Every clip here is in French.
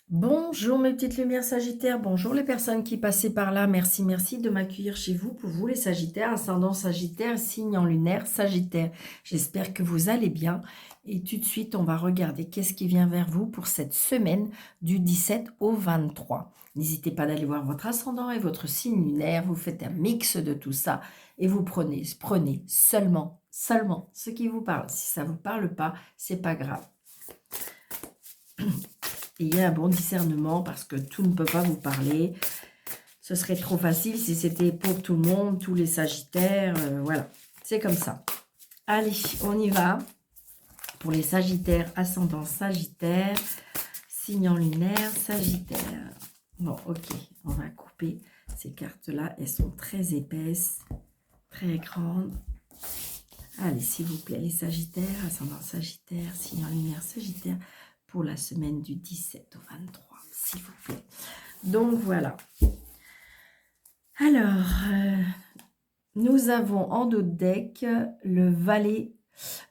Bonjour mes petites lumières Sagittaires, bonjour les personnes qui passaient par là, merci de m'accueillir chez vous. Pour vous les Sagittaires, ascendant Sagittaire, signe en lunaire Sagittaire. J'espère que vous allez bien et tout de suite on va regarder qu'est-ce qui vient vers vous pour cette semaine du 17 au 23. N'hésitez pas d'aller voir votre ascendant et votre signe lunaire, vous faites un mix de tout ça et vous prenez seulement ce qui vous parle. Si ça ne vous parle pas, c'est pas grave. Ayez un bon discernement parce que tout ne peut pas vous parler. Ce serait trop facile si c'était pour tout le monde, tous les Sagittaires. Voilà, c'est comme ça. Allez, on y va. Pour les Sagittaires, ascendant Sagittaire, signe en lunaire, Sagittaire. Bon, ok, on va couper ces cartes-là. Elles sont très épaisses, très grandes. Allez, s'il vous plaît, les Sagittaires, ascendant Sagittaire, signe en lunaire, Sagittaire, pour la semaine du 17 au 23, s'il vous plaît. Donc, voilà. Alors, nous avons en dos de deck le valet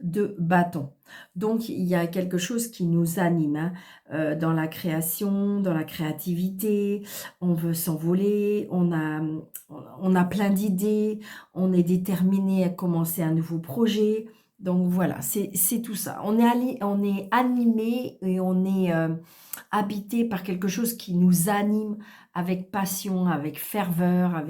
de bâton. Donc, il y a quelque chose qui nous anime dans la création, dans la créativité. On veut s'envoler, on a plein d'idées, on est déterminé à commencer un nouveau projet. Donc, voilà, c'est tout ça. On est animé et on est habité par quelque chose qui nous anime avec passion, avec ferveur,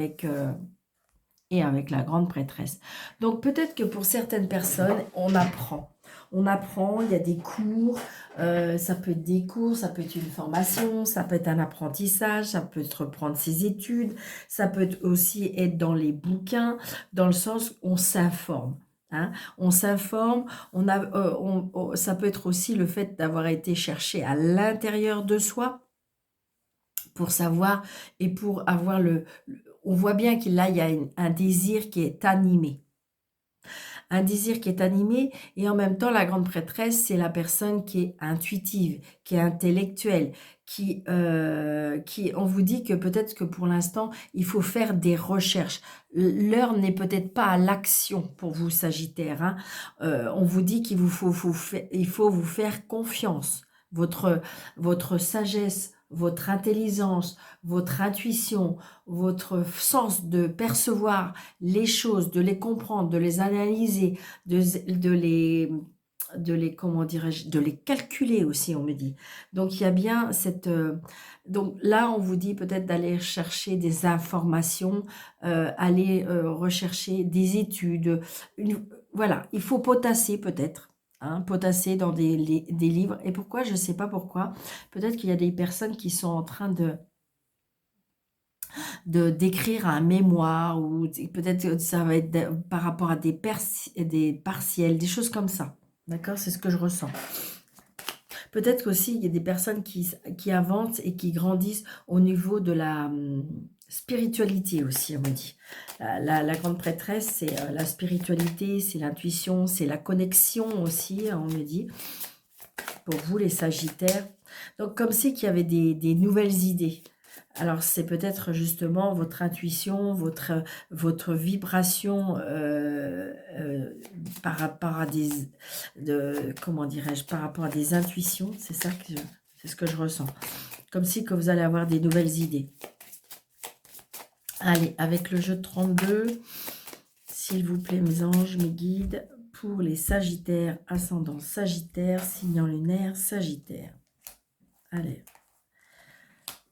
et avec la grande prêtresse. Donc peut-être que pour certaines personnes, on apprend. On apprend, il y a des cours, ça peut être des cours, ça peut être une formation, ça peut être un apprentissage, ça peut être reprendre ses études, ça peut aussi être dans les bouquins, dans le sens où on s'informe. Hein. On s'informe, ça peut être aussi le fait d'avoir été cherché à l'intérieur de soi, pour savoir et pour avoir on voit bien qu'il là, il y a un désir qui est animé. Un désir qui est animé et en même temps, la grande prêtresse, c'est la personne qui est intuitive, qui est intellectuelle, on vous dit que peut-être que pour l'instant, il faut faire des recherches. L'heure n'est peut-être pas à l'action pour vous, Sagittaire. Hein. On vous dit qu'il il faut vous faire confiance. Votre sagesse, votre intelligence, votre intuition, votre sens de percevoir les choses, de les comprendre, de les analyser, comment dirais-je, de les calculer aussi, on me dit. Donc, il y a bien cette... donc là, on vous dit peut-être d'aller chercher des informations, aller rechercher des études. Voilà, il faut potasser peut-être. Hein, potasser dans des livres. Et pourquoi? Je ne sais pas pourquoi. Peut-être qu'il y a des personnes qui sont en train d'écrire un mémoire ou peut-être que ça va être par rapport à des partiels, des choses comme ça. D'accord? C'est ce que je ressens. Peut-être qu'aussi, il y a des personnes qui avancent et qui grandissent au niveau de la spiritualité aussi, on me dit. La grande prêtresse, c'est la spiritualité, c'est l'intuition, c'est la connexion aussi, on me dit. Pour vous, les Sagittaires. Donc, comme si qu'il y avait des nouvelles idées. Alors, c'est peut-être justement votre intuition, votre vibration par rapport à comment dirais-je, par rapport à des intuitions. C'est ça c'est ce que je ressens. Comme si que vous allez avoir des nouvelles idées. Allez, avec le jeu de 32, s'il vous plaît, mes anges, mes guides, pour les Sagittaires, ascendant Sagittaire, signe en lunaire, Sagittaire. Allez,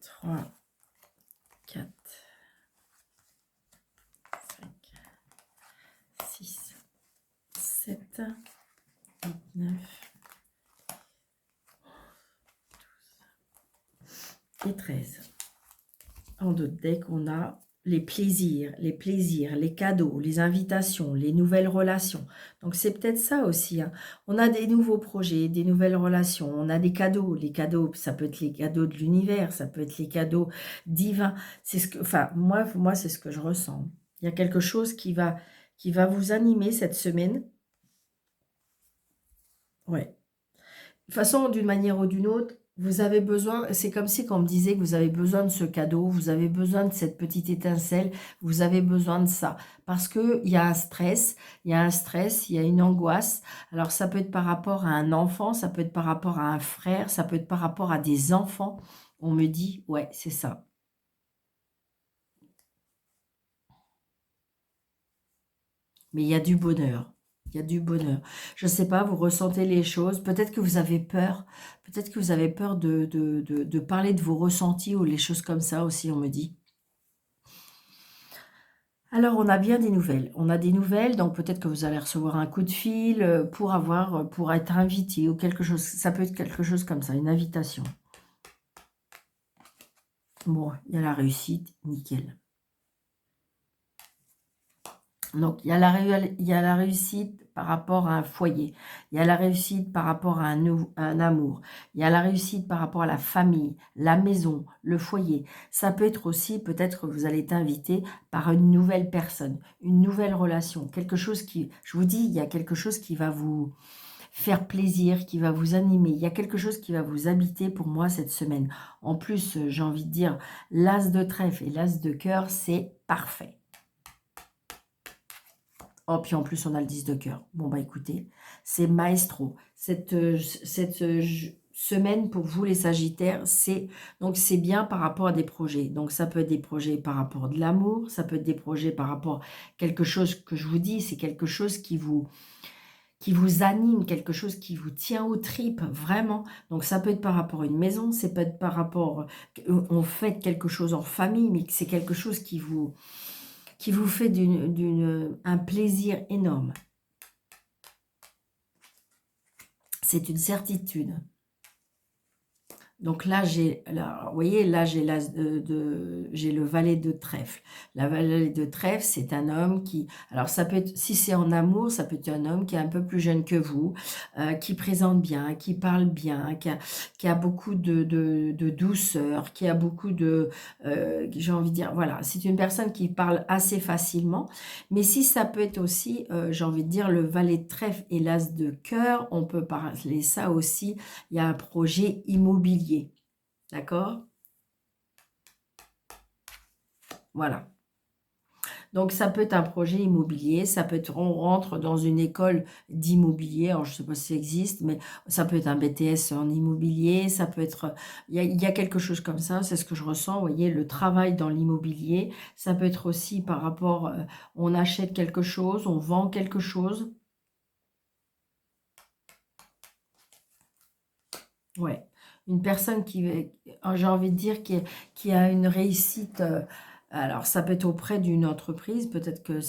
3, 4, 5, 6, 7, 8, 9, 12 et 13. En dos de deck, on a les plaisirs, les cadeaux, les invitations, les nouvelles relations. Donc, c'est peut-être ça aussi. Hein. On a des nouveaux projets, des nouvelles relations. On a des cadeaux. Les cadeaux, ça peut être les cadeaux de l'univers, ça peut être les cadeaux divins. C'est enfin, moi c'est ce que je ressens. Il y a quelque chose qui va vous animer cette semaine. Ouais. De toute façon, d'une manière ou d'une autre, Vous avez besoin, c'est comme si on me disait que vous avez besoin de ce cadeau, vous avez besoin de cette petite étincelle, vous avez besoin de ça. Parce qu'il y a un stress, il y a un stress, il y a une angoisse. Alors ça peut être par rapport à un enfant, ça peut être par rapport à un frère, ça peut être par rapport à des enfants. On me dit, ouais, c'est ça. Mais il y a du bonheur. Il y a du bonheur. Je ne sais pas, vous ressentez les choses. Peut-être que vous avez peur. Peut-être que vous avez peur de parler de vos ressentis ou les choses comme ça aussi, on me dit. Alors, on a bien des nouvelles. On a des nouvelles, donc peut-être que vous allez recevoir un coup de fil pour être invité ou quelque chose. Ça peut être quelque chose comme ça, une invitation. Bon, il y a la réussite, nickel. Donc, il y a la réussite par rapport à un foyer. Il y a la réussite par rapport à un amour. Il y a la réussite par rapport à la famille, la maison, le foyer. Ça peut être aussi, peut-être que vous allez être invité par une nouvelle personne, une nouvelle relation. Quelque chose qui, je vous dis, il y a quelque chose qui va vous faire plaisir, qui va vous animer. Il y a quelque chose qui va vous habiter pour moi cette semaine. En plus, j'ai envie de dire, l'as de trèfle et l'as de cœur, c'est parfait. Oh, puis en plus, on a le 10 de cœur. Bon, bah écoutez, c'est maestro. Semaine pour vous, les Sagittaires, c'est bien par rapport à des projets. Donc, ça peut être des projets par rapport à de l'amour, ça peut être des projets par rapport à quelque chose que je vous dis, c'est quelque chose qui vous anime, quelque chose qui vous tient aux tripes, vraiment. Donc, ça peut être par rapport à une maison, ça peut être par rapport, on fait quelque chose en famille, mais que c'est quelque chose qui vous fait un plaisir énorme. C'est une certitude. Donc là, vous voyez, là, j'ai le valet de trèfle. La valet de trèfle, c'est un homme qui, alors ça peut être, si c'est en amour, ça peut être un homme qui est un peu plus jeune que vous, qui présente bien, qui parle bien, qui a beaucoup de douceur, qui a beaucoup j'ai envie de dire, voilà, c'est une personne qui parle assez facilement. Mais si ça peut être aussi, j'ai envie de dire, le valet de trèfle et l'as de cœur, on peut parler ça aussi. Il y a un projet immobilier. D'accord? Voilà. Donc, ça peut être un projet immobilier, ça peut être, on rentre dans une école d'immobilier, alors je ne sais pas si ça existe, mais ça peut être un BTS en immobilier, ça peut être, il y a quelque chose comme ça, c'est ce que je ressens, vous voyez, le travail dans l'immobilier, ça peut être aussi par rapport, on achète quelque chose, on vend quelque chose, ouais. Une personne j'ai envie de dire, qui a une réussite. Alors, ça peut être auprès d'une entreprise. Peut-être que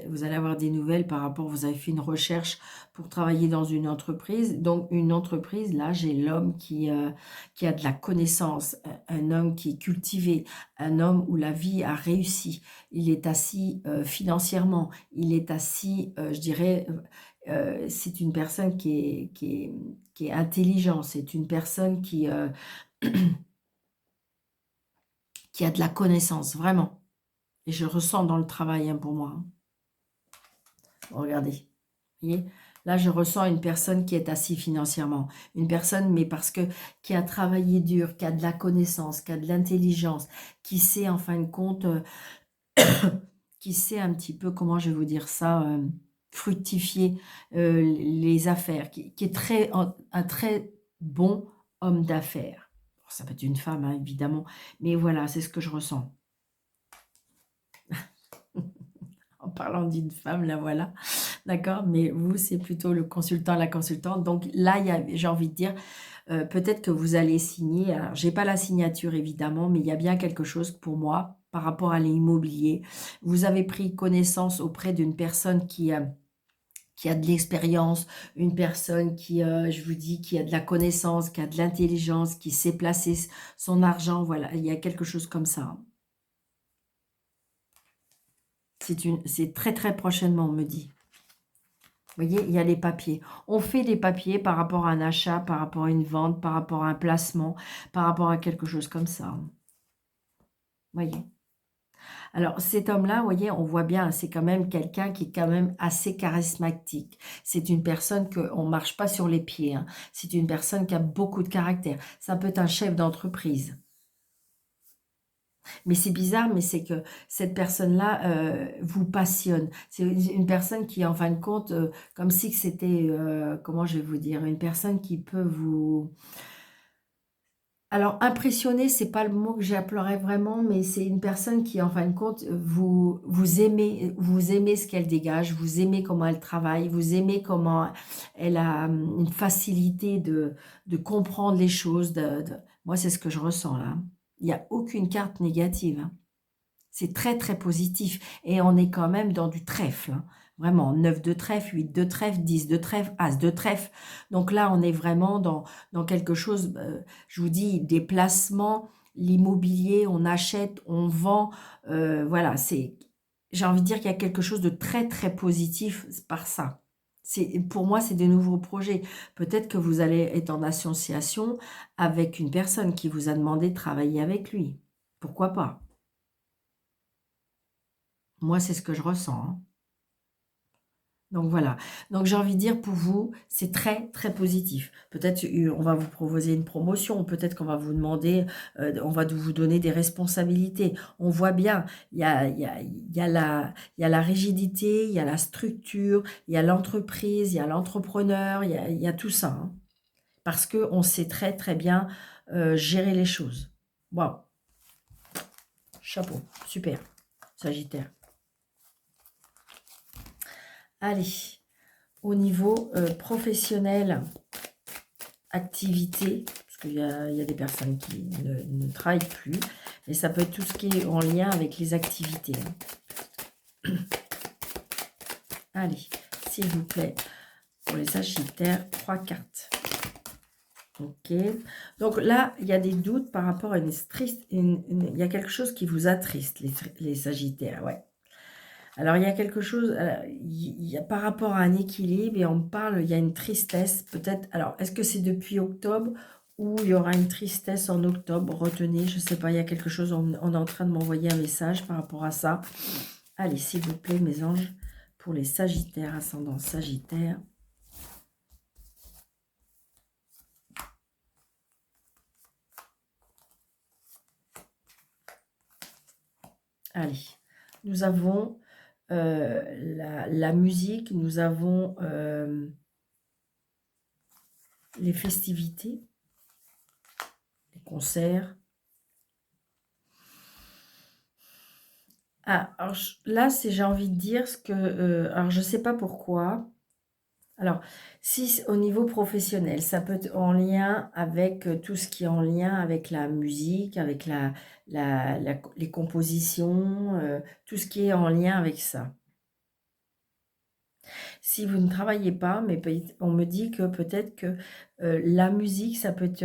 vous allez avoir des nouvelles par rapport, vous avez fait une recherche pour travailler dans une entreprise. Donc, une entreprise, là, j'ai l'homme qui a de la connaissance, un homme qui est cultivé, un homme où la vie a réussi. Il est assis financièrement, il est assis, je dirais, c'est une personne qui est intelligente, c'est une personne qui a de la connaissance, vraiment. Et je ressens dans le travail, hein, pour moi, hein. Regardez, vous voyez, là, je ressens une personne qui est assise financièrement. Une personne, mais parce que qui a travaillé dur, qui a de la connaissance, qui a de l'intelligence, qui sait, en fin de compte, qui sait un petit peu, comment je vais vous dire ça, fructifier les affaires, qui est un très bon homme d'affaires. Ça peut être une femme, hein, évidemment, mais voilà, c'est ce que je ressens. En parlant d'une femme, là, voilà, d'accord, mais vous, c'est plutôt le consultant, la consultante. Donc là, j'ai envie de dire, peut-être que vous allez signer, alors j'ai pas la signature évidemment, mais il y a bien quelque chose pour moi par rapport à l'immobilier. Vous avez pris connaissance auprès d'une personne qui a de l'expérience, une personne je vous dis, qui a de la connaissance, qui a de l'intelligence, qui sait placer son argent, voilà, il y a quelque chose comme ça. C'est très très prochainement, on me dit. Vous voyez, il y a les papiers. On fait des papiers par rapport à un achat, par rapport à une vente, par rapport à un placement, par rapport à quelque chose comme ça. Vous voyez. Alors cet homme-là, vous voyez, on voit bien, c'est quand même quelqu'un qui est quand même assez charismatique. C'est une personne qu'on ne marche pas sur les pieds, hein. C'est une personne qui a beaucoup de caractère. Ça peut être un chef d'entreprise. Mais c'est bizarre, mais c'est que cette personne-là vous passionne. C'est une personne qui, en fin de compte, comme si que c'était, comment je vais vous dire, une personne qui peut vous... Alors, impressionner, c'est pas le mot que j'emploierais vraiment, mais c'est une personne qui, en fin de compte, vous aimez ce qu'elle dégage, vous aimez comment elle travaille, vous aimez comment elle a une facilité de comprendre les choses. Moi, c'est ce que je ressens là. Il n'y a aucune carte négative, hein. C'est très, très positif. Et on est quand même dans du trèfle, hein. Vraiment, 9 de trèfle, 8 de trèfle, 10 de trèfle, as de trèfle. Donc là, on est vraiment dans quelque chose, je vous dis, des placements, l'immobilier, on achète, on vend. Voilà, j'ai envie de dire qu'il y a quelque chose de très, très positif par ça. Pour moi, c'est des nouveaux projets. Peut-être que vous allez être en association avec une personne qui vous a demandé de travailler avec lui. Pourquoi pas? Moi, c'est ce que je ressens, hein. Donc voilà. Donc j'ai envie de dire pour vous, c'est très, très positif. Peut-être on va vous proposer une promotion, peut-être qu'on va vous demander, on va vous donner des responsabilités. On voit bien, il y a la rigidité, il y a la structure, il y a l'entreprise, il y a l'entrepreneur, il y a tout ça, hein. Parce qu'on sait très, très bien gérer les choses. Waouh, chapeau, super, Sagittaire. Allez. Au niveau professionnel, activité, parce qu'il y a des personnes qui ne travaillent plus, mais ça peut être tout ce qui est en lien avec les activités, hein. Allez, s'il vous plaît, pour les Sagittaires, 3 cartes. Ok. Donc là, il y a des doutes par rapport à il y a quelque chose qui vous attriste, les Sagittaires, ouais. Alors, il y a quelque chose, par rapport à un équilibre, et on me parle, il y a une tristesse, peut-être. Alors, est-ce que c'est depuis octobre ou il y aura une tristesse en octobre? Retenez, je ne sais pas, il y a quelque chose, on est en train de m'envoyer un message par rapport à ça. Allez, s'il vous plaît, mes anges, pour les Sagittaires, ascendant Sagittaire. Allez, nous avons la musique, nous avons les festivités, les concerts. Ah, alors là, j'ai envie de dire ce que... alors, je ne sais pas pourquoi. Alors, si au niveau professionnel, ça peut être en lien avec tout ce qui est en lien avec la musique, avec les compositions, tout ce qui est en lien avec ça. Si vous ne travaillez pas, mais on me dit que peut-être que la musique, ça peut être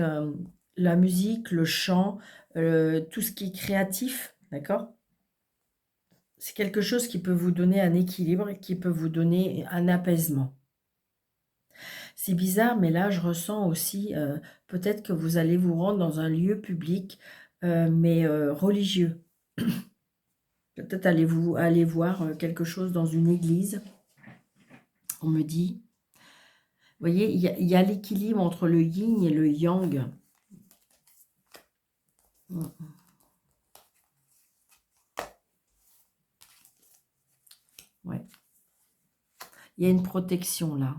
la musique, le chant, tout ce qui est créatif, d'accord? C'est quelque chose qui peut vous donner un équilibre, qui peut vous donner un apaisement. C'est bizarre, mais là, je ressens aussi, peut-être que vous allez vous rendre dans un lieu public, mais religieux. Peut-être allez-vous aller voir quelque chose dans une église, on me dit. Vous voyez, il y a l'équilibre entre le yin et le yang. Mm. Ouais. Il y a une protection là.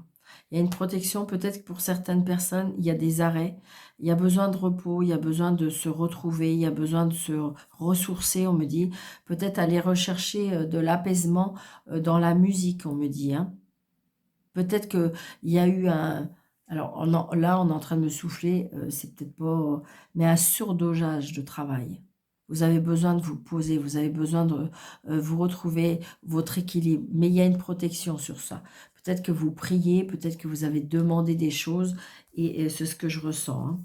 Il y a une protection, peut-être que pour certaines personnes, il y a des arrêts, il y a besoin de repos, il y a besoin de se retrouver, il y a besoin de se ressourcer, on me dit. Peut-être aller rechercher de l'apaisement dans la musique, on me dit, hein. Peut-être qu'il y a eu un... Alors là, on est en train de me souffler, c'est peut-être pas... Mais un surdosage de travail. Vous avez besoin de vous poser, vous avez besoin de vous retrouver votre équilibre. Mais il y a une protection sur ça. Peut-être que vous priez, peut-être que vous avez demandé des choses. Et c'est ce que je ressens, hein.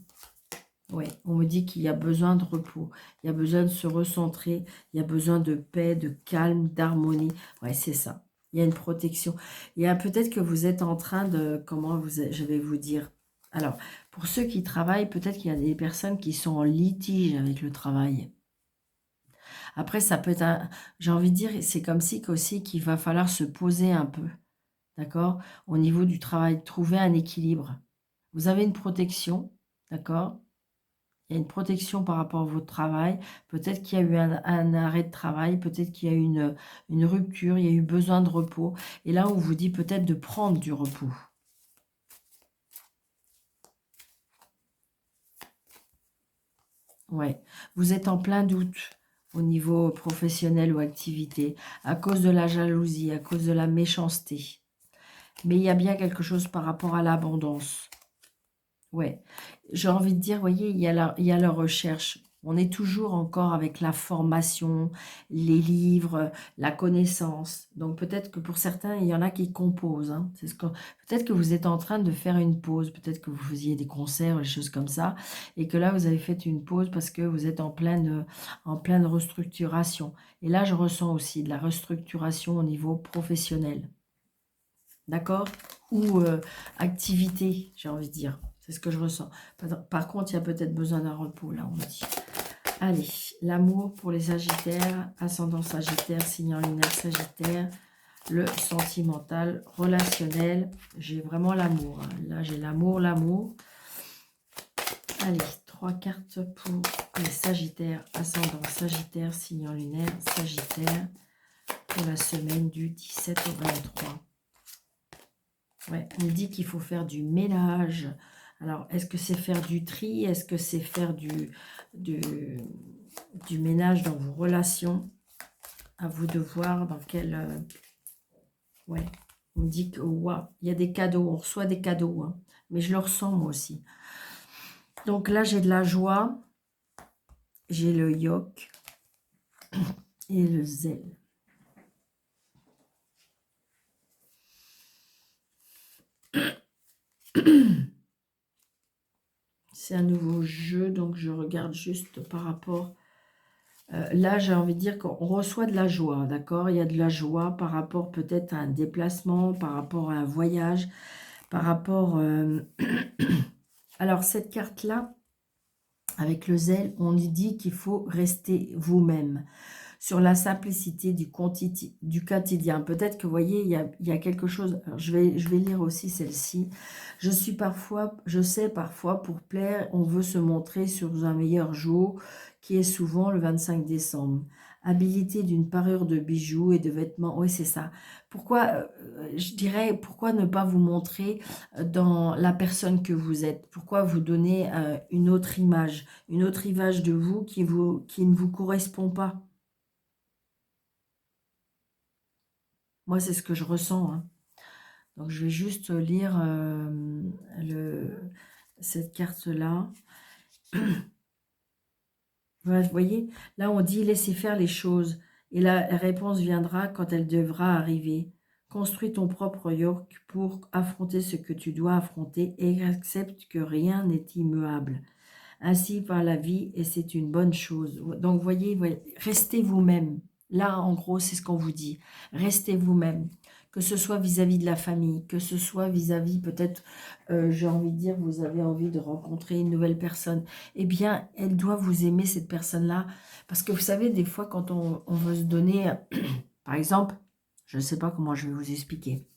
Oui, on me dit qu'il y a besoin de repos. Il y a besoin de se recentrer. Il y a besoin de paix, de calme, d'harmonie. Ouais, c'est ça. Il y a une protection. Il y a peut-être que vous êtes en train de... je vais vous dire. Alors, pour ceux qui travaillent, peut-être qu'il y a des personnes qui sont en litige avec le travail. Après, ça peut être, j'ai envie de dire, c'est comme si aussi qu'il va falloir se poser un peu, d'accord? Au niveau du travail, trouver un équilibre. Vous avez une protection, d'accord? Il y a une protection par rapport à votre travail. Peut-être qu'il y a eu un arrêt de travail, peut-être qu'il y a eu une rupture, il y a eu besoin de repos. Et là, on vous dit peut-être de prendre du repos. Ouais, vous êtes en plein doute au niveau professionnel ou activité, à cause de la jalousie, à cause de la méchanceté. Mais il y a bien quelque chose par rapport à l'abondance. Ouais, j'ai envie de dire, voyez, il y a la recherche. On est toujours encore avec la formation, les livres, la connaissance. Donc peut-être que pour certains, il y en a qui composent, hein. C'est ce que, peut-être que vous êtes en train de faire une pause, peut-être que vous faisiez des concerts, des choses comme ça, et que là, vous avez fait une pause parce que vous êtes en pleine restructuration. Et là, je ressens aussi de la restructuration au niveau professionnel. D'accord? Ou activité, j'ai envie de dire. C'est ce que je ressens. Par contre, il y a peut-être besoin d'un repos, là, on me dit. Allez, l'amour pour les Sagittaires, ascendant Sagittaire, signe lunaire Sagittaire, le sentimental, relationnel. J'ai vraiment l'amour, hein. Là, j'ai l'amour, l'amour. Allez, 3 cartes pour les Sagittaires, ascendant Sagittaire, signe lunaire Sagittaire, pour la semaine du 17 au 23. Ouais, on me dit qu'il faut faire du ménage. Alors, est-ce que c'est faire du tri? Est-ce que c'est faire du, du ménage dans vos relations? À vous de voir dans quel... ouais, on me dit que wow, il y a des cadeaux, on reçoit des cadeaux, hein, mais je le ressens moi aussi. Donc là, j'ai de la joie, j'ai le yoke et le zèle. C'est un nouveau jeu, donc je regarde juste par rapport... là, j'ai envie de dire qu'on reçoit de la joie, d'accord? Il y a de la joie par rapport peut-être à un déplacement, par rapport à un voyage, par rapport... Alors, cette carte-là, avec le zèle, on y dit qu'il faut rester vous-même, sur la simplicité du quotidien. Peut-être que, vous voyez, il y a quelque chose... Alors, je vais lire aussi celle-ci. Je sais parfois, pour plaire, on veut se montrer sur un meilleur jour, qui est souvent le 25 décembre. Habilité d'une parure de bijoux et de vêtements. Oui, c'est ça. Pourquoi, je dirais, pourquoi ne pas vous montrer dans la personne que vous êtes? Pourquoi vous donner une autre image de vous qui ne vous correspond pas? Moi, c'est ce que je ressens, hein. Donc, je vais juste lire cette carte-là. Vous voyez, là, on dit laissez faire les choses. Et la réponse viendra quand elle devra arriver. Construis ton propre yoke pour affronter ce que tu dois affronter et accepte que rien n'est immuable. Ainsi va la vie et c'est une bonne chose. Donc, voyez, restez vous-même. Là, en gros, c'est ce qu'on vous dit. Restez vous-même. Que ce soit vis-à-vis de la famille, que ce soit vis-à-vis, peut-être, j'ai envie de dire, vous avez envie de rencontrer une nouvelle personne. Eh bien, elle doit vous aimer, cette personne-là. Parce que vous savez, des fois, quand on veut se donner, par exemple, je ne sais pas comment je vais vous expliquer.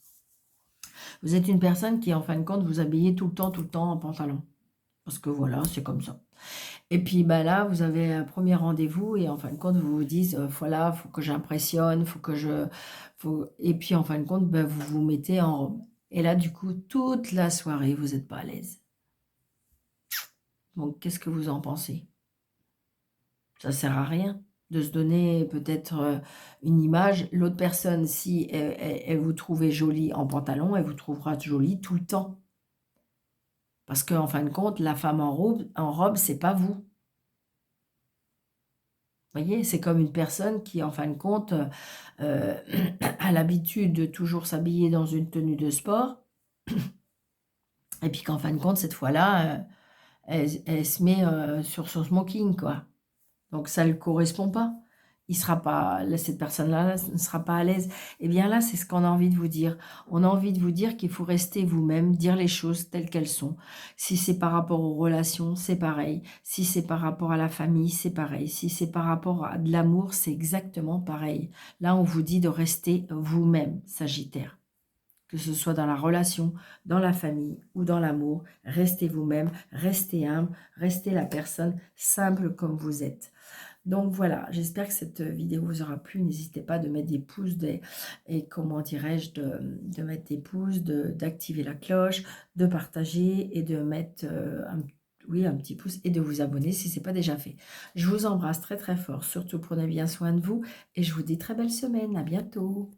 Vous êtes une personne qui, en fin de compte, vous habillez tout le temps en pantalon. Parce que voilà, c'est comme ça. Et puis bah là, vous avez un premier rendez-vous et en fin de compte, vous vous dites, voilà, il faut que j'impressionne, faut que je... Et puis en fin de compte, bah, vous vous mettez en robe. Et là, du coup, toute la soirée, vous n'êtes pas à l'aise. Donc, qu'est-ce que vous en pensez? Ça sert à rien de se donner peut-être une image. L'autre personne, si elle vous trouvait jolie en pantalon, elle vous trouvera jolie tout le temps. Parce qu'en fin de compte, la femme en robe, c'est pas vous. Vous voyez, c'est comme une personne qui, en fin de compte, a l'habitude de toujours s'habiller dans une tenue de sport. Et puis qu'en fin de compte, cette fois-là, elle se met sur son smoking, quoi. Donc, ça ne lui correspond pas. il sera pas, cette personne-là ne sera pas à l'aise. Et bien là, c'est ce qu'on a envie de vous dire. On a envie de vous dire qu'il faut rester vous-même, dire les choses telles qu'elles sont. Si c'est par rapport aux relations, c'est pareil. Si c'est par rapport à la famille, c'est pareil. Si c'est par rapport à de l'amour, c'est exactement pareil. Là, on vous dit de rester vous-même, Sagittaire. Que ce soit dans la relation, dans la famille ou dans l'amour, restez vous-même, restez humble, restez la personne simple comme vous êtes. Donc voilà, j'espère que cette vidéo vous aura plu. N'hésitez pas de mettre des pouces et comment dirais-je, de mettre des pouces, d'activer la cloche, de partager et de mettre oui, un petit pouce et de vous abonner si ce n'est pas déjà fait. Je vous embrasse très très fort, surtout prenez bien soin de vous et je vous dis très belle semaine, à bientôt.